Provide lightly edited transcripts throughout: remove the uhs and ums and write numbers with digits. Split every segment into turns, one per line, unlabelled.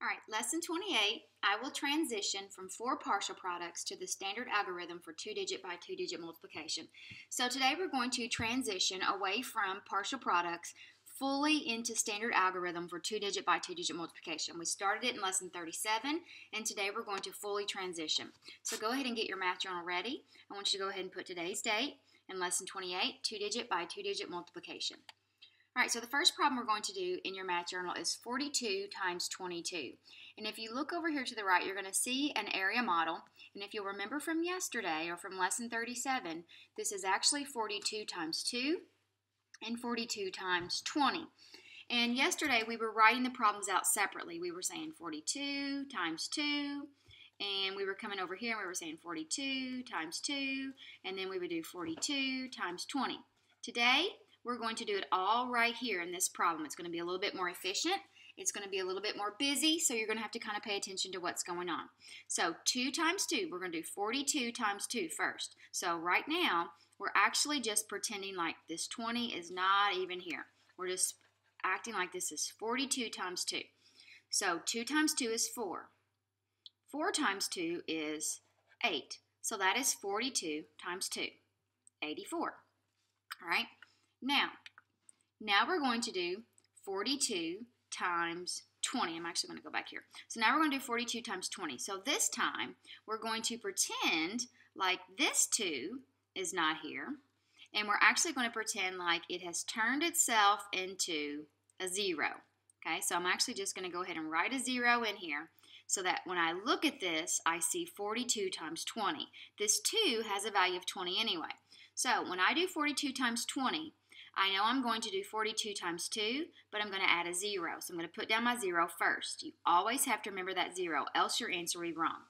All right, lesson 28, I will transition from four partial products to the standard algorithm for two-digit by two-digit multiplication. So today we're going to transition away from partial products fully into standard algorithm for two-digit by two-digit multiplication. We started it in lesson 37, and today we're going to fully transition. So go ahead and get your math journal ready. I want you to go ahead and put today's date in lesson 28, two-digit by two-digit multiplication. All right, so the first problem we're going to do in your math journal is 42 times 22. And if you look over here to the right, you're going to see an area model. And if you'll remember from yesterday or from lesson 37, this is actually 42 times 2 and 42 times 20. And yesterday we were writing the problems out separately. We were saying 42 times 2. And we were coming over here and we were saying 42 times 2. And then we would do 42 times 20. Today, we're going to do it all right here in this problem. It's going to be a little bit more efficient. It's going to be a little bit more busy, so you're going to have to kind of pay attention to what's going on. So 2 times 2, we're going to do 42 times 2 first. So right now, we're actually just pretending like this 20 is not even here. We're just acting like this is 42 times 2. So 2 times 2 is 4. 4 times 2 is 8. So that is 42 times 2, 84. All right. Now we're going to do 42 times 20. I'm actually going to go back here. So now we're going to do 42 times 20. So this time, we're going to pretend like this 2 is not here. And we're actually going to pretend like it has turned itself into a 0. Okay, so I'm actually just going to go ahead and write a 0 in here so that when I look at this, I see 42 times 20. This 2 has a value of 20 anyway. So when I do 42 times 20, I know I'm going to do 42 times 2, but I'm going to add a 0. So I'm going to put down my 0 first. You always have to remember that 0, else your answer will be wrong.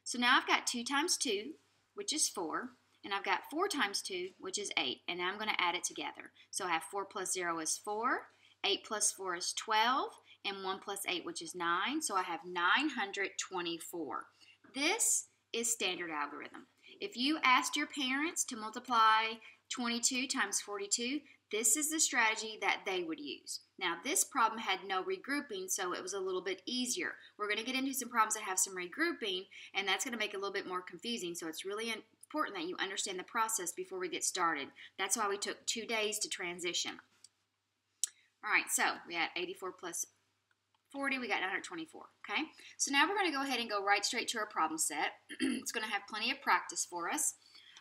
So now I've got 2 times 2, which is 4, and I've got 4 times 2, which is 8, and now I'm going to add it together. So I have 4 plus 0 is 4, 8 plus 4 is 12, and 1 plus 8, which is 9, so I have 924. This is standard algorithm. If you asked your parents to multiply 22 times 42, this is the strategy that they would use. Now, this problem had no regrouping, so it was a little bit easier. We're going to get into some problems that have some regrouping, and that's going to make it a little bit more confusing, so it's really important that you understand the process before we get started. That's why we took 2 days to transition. All right, so we had 84 plus 40, we got 924, okay? So now we're going to go ahead and go right straight to our problem set. It's going to have plenty of practice for us.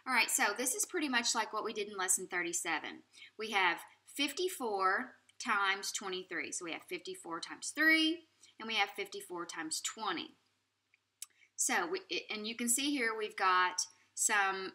All right, so this is pretty much like what we did in lesson 37. We have 54 times 23. So we have 54 times 3, and we have 54 times 20. So, and you can see here we've got some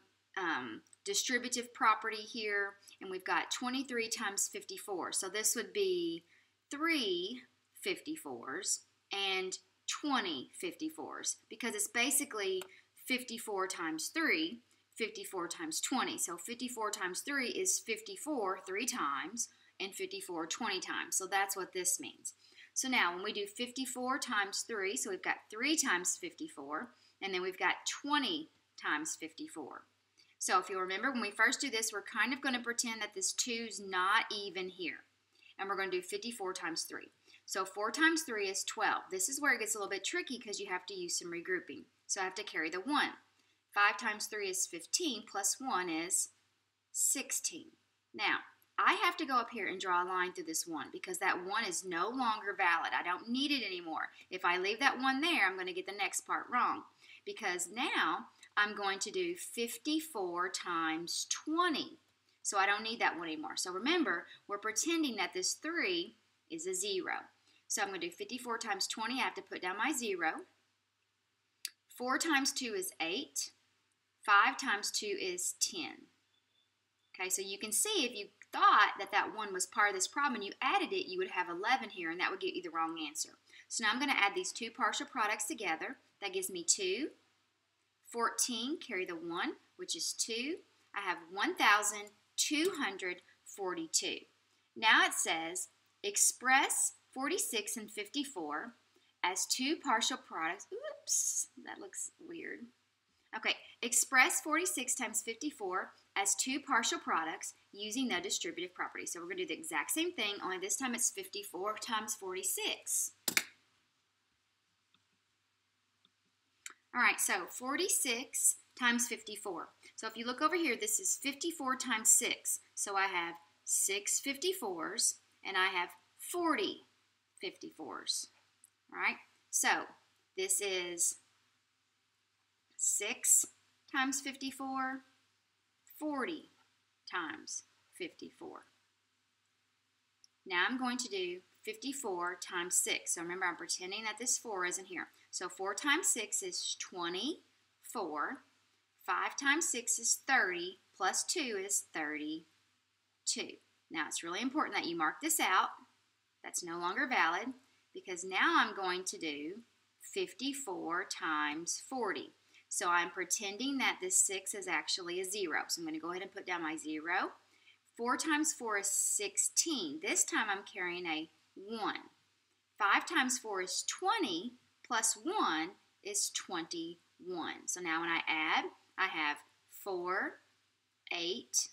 distributive property here, and we've got 23 times 54. So this would be 3 54s and 20 54s because it's basically 54 times 3, 54 times 20. So 54 times 3 is 54 3 times and 54 20 times. So that's what this means. So now when we do 54 times 3, so we've got 3 times 54, and then we've got 20 times 54. So if you remember, when we first do this, we're kind of going to pretend that this 2's not even here. And we're going to do 54 times 3. So 4 times 3 is 12. This is where it gets a little bit tricky because you have to use some regrouping. So I have to carry the 1. 5 times 3 is 15, plus 1 is 16. Now, I have to go up here and draw a line through this 1 because that 1 is no longer valid. I don't need it anymore. If I leave that 1 there, I'm going to get the next part wrong because now I'm going to do 54 times 20. So I don't need that 1 anymore. So remember, we're pretending that this 3 is a 0. So I'm going to do 54 times 20. I have to put down my 0. 4 times 2 is 8. 5 times 2 is 10. Okay, so you can see if you thought that that 1 was part of this problem and you added it, you would have 11 here, and that would get you the wrong answer. So now I'm going to add these two partial products together. That gives me 2. 14, carry the 1, which is 2. I have 1,242. Now it says, express 46 and 54 as two partial products. Oops, that looks weird. Okay, express 46 times 54 as two partial products using the distributive property. So we're going to do the exact same thing, only this time it's 54 times 46. All right, so 46 times 54. So if you look over here, this is 54 times 6. So I have 6 54s, and I have 40 54s. All right, so this is 6 times 54, 40 times 54. Now I'm going to do 54 times 6. So remember, I'm pretending that this 4 isn't here. So 4 times 6 is 24. 5 times 6 is 30, plus 2 is 32. Now it's really important that you mark this out. That's no longer valid, because now I'm going to do 54 times 40. So I'm pretending that this 6 is actually a 0. So I'm going to go ahead and put down my 0. 4 times 4 is 16. This time I'm carrying a 1. 5 times 4 is 20, plus 1 is 21. So now when I add, I have 4, 8,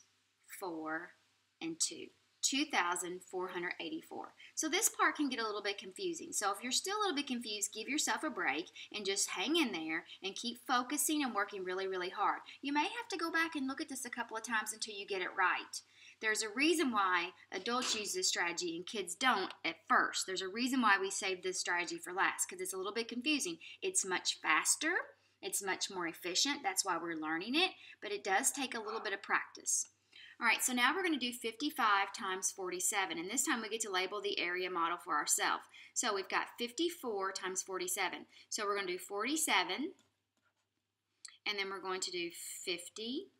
4, and 2. 2,484. So this part can get a little bit confusing. So if you're still a little bit confused, give yourself a break and just hang in there and keep focusing and working really, really hard. You may have to go back and look at this a couple of times until you get it right. There's a reason why adults use this strategy and kids don't at first. There's a reason why we save this strategy for last, because it's a little bit confusing. It's much faster. It's much more efficient. That's why we're learning it, but it does take a little bit of practice. All right, so now we're going to do 55 times 47, and this time we get to label the area model for ourselves. So we've got 54 times 47. So we're going to do 47, and then we're going to do 50.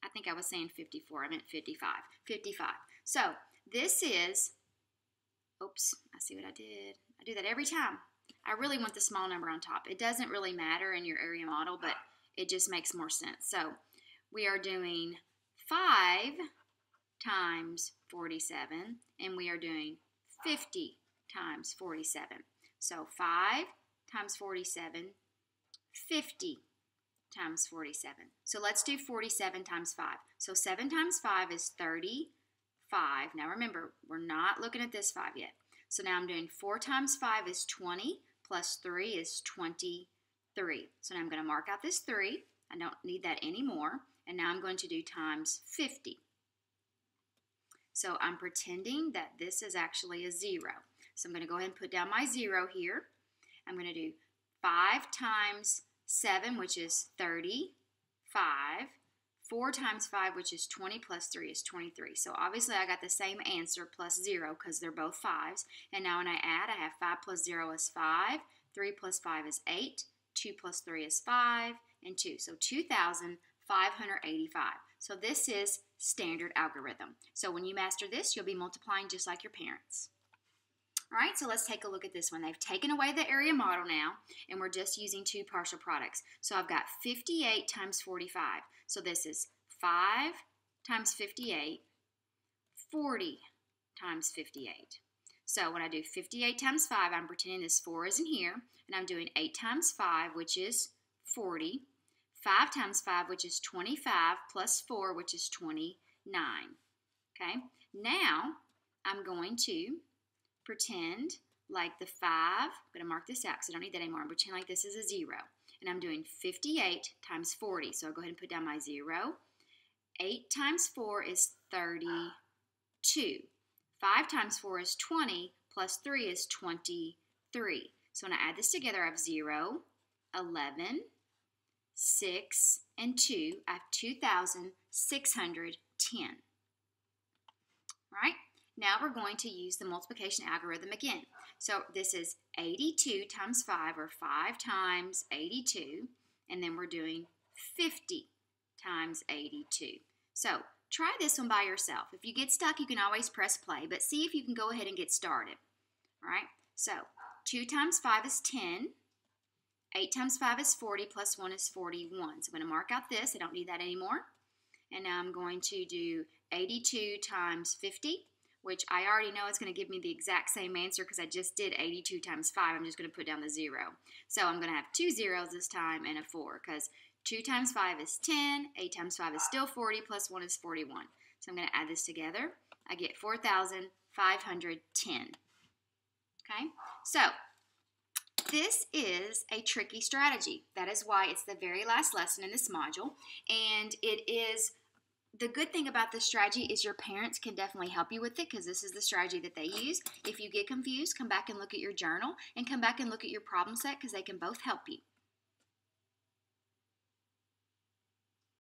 I think I was saying 54. I meant 55. 55. So this is, oops, I see what I did. I do that every time. I really want the small number on top. It doesn't really matter in your area model, but it just makes more sense. So we are doing 5 times 47, and we are doing 50 times 47. So 5 times 47, 50 times 47. So let's do 47 times 5. So 7 times 5 is 35. Now remember, we're not looking at this 5 yet. So now I'm doing 4 times 5 is 20, plus 3 is 23. So now I'm going to mark out this 3. I don't need that anymore. And now I'm going to do times 50. So I'm pretending that this is actually a 0. So I'm going to go ahead and put down my 0 here. I'm going to do 5 times 7, which is 35. 4 times 5, which is 20, plus 3 is 23. So obviously I got the same answer plus 0 because they're both 5s. And now when I add, I have 5 plus 0 is 5. 3 plus 5 is 8. 2 plus 3 is 5. And 2. So 2,585. So this is standard algorithm. So when you master this, you'll be multiplying just like your parents. All right, so let's take a look at this one. They've taken away the area model now, and we're just using two partial products. So I've got 58 times 45. So this is 5 times 58, 40 times 58. So when I do 58 times 5, I'm pretending this 4 isn't here, and I'm doing 8 times 5, which is 40. 5 times 5, which is 25, plus 4, which is 29. Okay, now I'm going to pretend like the 5, I'm going to mark this out because I don't need that anymore. I'm pretending like this is a 0. And I'm doing 58 times 40. So I'll go ahead and put down my 0. 8 times 4 is 32. 5 times 4 is 20, plus 3 is 23. So when I add this together, I have 0, 11, 6, and 2. I have 2,610. All right, now we're going to use the multiplication algorithm again. So this is 82 times 5, or 5 times 82, and then we're doing 50 times 82. So try this one by yourself. If you get stuck, you can always press play, but see if you can go ahead and get started. All right, so 2 times 5 is 10. 8 times 5 is 40, plus 1 is 41. So I'm going to mark out this. I don't need that anymore. And now I'm going to do 82 times 50, which I already know it's going to give me the exact same answer because I just did 82 times 5. I'm just going to put down the 0. So I'm going to have 2 zeros this time and a 4 because 2 times 5 is 10. 8 times 5 is still 40, plus 1 is 41. So I'm going to add this together. I get 4,510. Okay, so This is a tricky strategy. That is why it's the very last lesson in this module, and it is the good thing about this strategy is your parents can definitely help you with it because this is the strategy that they use. If you get confused, come back and look at your journal and come back and look at your problem set because they can both help you.